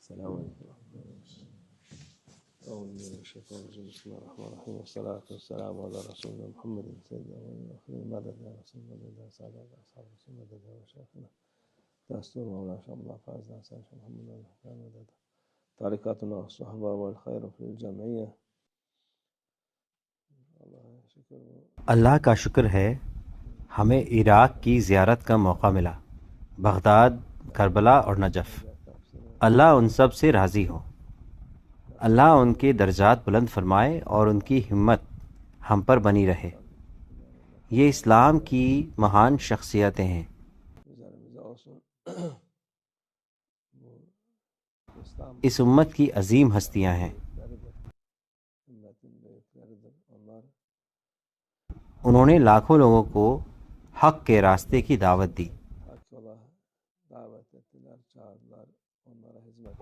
السلام علیکم. أعوذ بالله من الشيطان الرجيم. بسم الله الرحمن الرحيم والصلاة والسلام على رسولنا محمد سيدنا الأولين مدد يا رسول مدد يا سادة أصحاب رسول مدد يا مشايخنا دستور مولانا شيخ الله فازنا شيخ محمد الحكام مدد طريقتنا الصحبة والخير في الجمعية. اللہ کا شکر ہے ہمیں عراق کی زیارت کا موقع ملا، بغداد، کربلا اور نجف. اللہ ان سب سے راضی ہو. اللہ ان کے درجات بلند فرمائے اور ان کی ہمت ہم پر بنی رہے. یہ اسلام کی مہان شخصیتیں ہیں. اس امت کی عظیم ہستیاں ہیں. انہوں نے لاکھوں لوگوں کو حق کے راستے کی دعوت دی،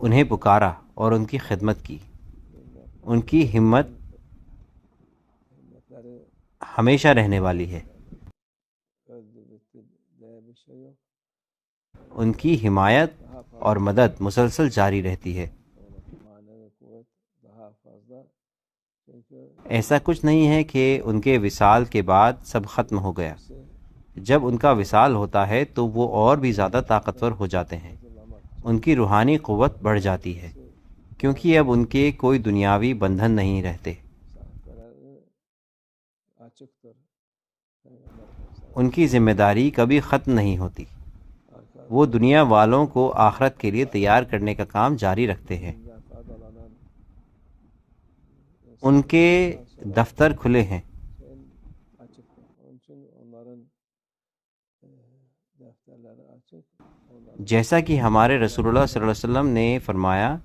انہیں پکارا اور ان کی خدمت کی. ان کی ہمت ہمیشہ رہنے والی ہے. ان کی حمایت اور مدد مسلسل جاری رہتی ہے. ایسا کچھ نہیں ہے کہ ان کے وصال کے بعد سب ختم ہو گیا. جب ان کا وصال ہوتا ہے تو وہ اور بھی زیادہ طاقتور ہو جاتے ہیں. ان کی روحانی قوت بڑھ جاتی ہے کیونکہ اب ان کے کوئی دنیاوی بندھن نہیں رہتے. ان کی ذمہ داری کبھی ختم نہیں ہوتی. وہ دنیا والوں کو آخرت کے لیے تیار کرنے کا کام جاری رکھتے ہیں. ان کے دفتر کھلے ہیں. جیسا کہ ہمارے رسول اللہ صلی اللہ علیہ وسلم نے فرمایا،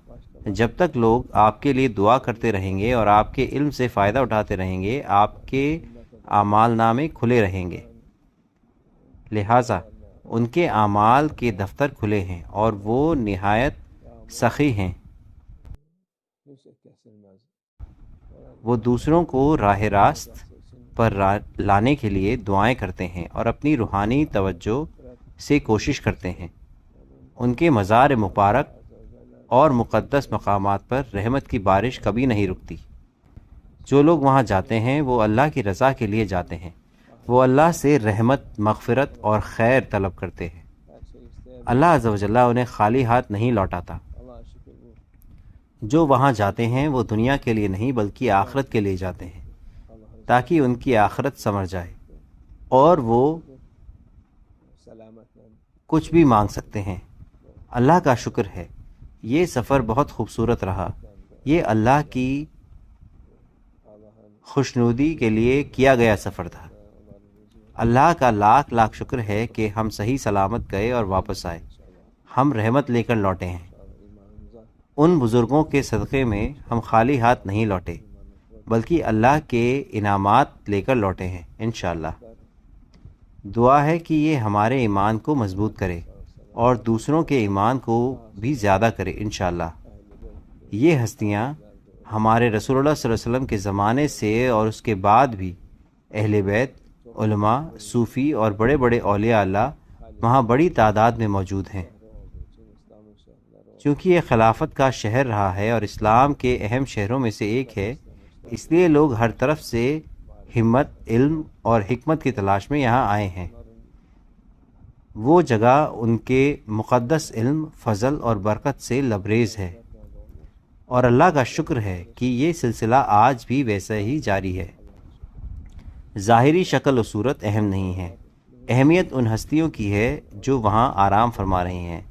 جب تک لوگ آپ کے لیے دعا کرتے رہیں گے اور آپ کے علم سے فائدہ اٹھاتے رہیں گے، آپ کے اعمال نامے کھلے رہیں گے. لہٰذا ان کے اعمال کے دفتر کھلے ہیں اور وہ نہایت سخی ہیں. وہ دوسروں کو راہ راست پر لانے کے لیے دعائیں کرتے ہیں اور اپنی روحانی توجہ سے کوشش کرتے ہیں. ان کے مزار مبارک اور مقدس مقامات پر رحمت کی بارش کبھی نہیں رکتی. جو لوگ وہاں جاتے ہیں وہ اللہ کی رضا کے لیے جاتے ہیں. وہ اللہ سے رحمت، مغفرت اور خیر طلب کرتے ہیں. اللہ عز و جل انہیں خالی ہاتھ نہیں لوٹاتا. جو وہاں جاتے ہیں وہ دنیا کے لیے نہیں بلکہ آخرت کے لیے جاتے ہیں تاکہ ان کی آخرت سنور جائے اور وہ کچھ بھی مانگ سکتے ہیں. اللہ کا شکر ہے یہ سفر بہت خوبصورت رہا. یہ اللہ کی خوشنودی کے لیے کیا گیا سفر تھا. اللہ کا لاکھ لاکھ شکر ہے کہ ہم صحیح سلامت گئے اور واپس آئے. ہم رحمت لے کر لوٹے ہیں. ان بزرگوں کے صدقے میں ہم خالی ہاتھ نہیں لوٹے بلکہ اللہ کے انعامات لے کر لوٹے ہیں. انشاءاللہ دعا ہے کہ یہ ہمارے ایمان کو مضبوط کرے اور دوسروں کے ایمان کو بھی زیادہ کرے. انشاءاللہ یہ ہستیاں ہمارے رسول اللہ صلی اللہ علیہ وسلم کے زمانے سے اور اس کے بعد بھی اہل بیت، علماء، صوفی اور بڑے بڑے اولیاء اللہ وہاں بڑی تعداد میں موجود ہیں. چونکہ یہ خلافت کا شہر رہا ہے اور اسلام کے اہم شہروں میں سے ایک ہے، اس لیے لوگ ہر طرف سے ہمت، علم اور حکمت کی تلاش میں یہاں آئے ہیں. وہ جگہ ان کے مقدس علم، فضل اور برکت سے لبریز ہے اور اللہ کا شکر ہے کہ یہ سلسلہ آج بھی ویسا ہی جاری ہے. ظاہری شکل و صورت اہم نہیں ہے، اہمیت ان ہستیوں کی ہے جو وہاں آرام فرما رہی ہیں.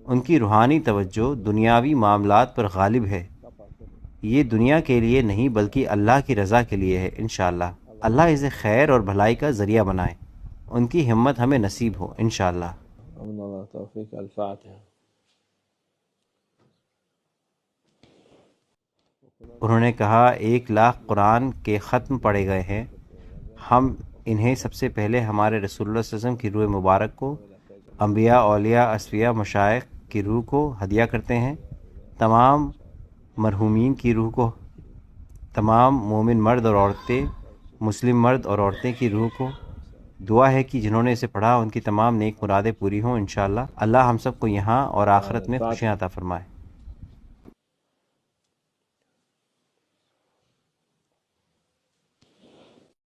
ان کی روحانی توجہ دنیاوی معاملات پر غالب ہے. یہ دنیا کے لیے نہیں بلکہ اللہ کی رضا کے لیے ہے. انشاءاللہ اللہ اسے خیر اور بھلائی کا ذریعہ بنائے. ان کی ہمت ہمیں نصیب ہو. انشاءاللہ. انہوں نے کہا 1,00,000 قرآن کے ختم پڑھے گئے ہیں. ہم انہیں سب سے پہلے ہمارے رسول اللہ صلی اللہ علیہ وسلم کی روح مبارک کو، انبیاء، اولیاء، اصفیاء، مشائخ کی روح کو ہدیہ کرتے ہیں. تمام مرحومین کی روح کو، تمام مومن مرد اور عورتیں، مسلم مرد اور عورتیں کی روح کو. دعا ہے کہ جنہوں نے اسے پڑھا ان کی تمام نیک مرادیں پوری ہوں. انشاءاللہ اللہ ہم سب کو یہاں اور آخرت میں خوشیاں عطا فرمائے.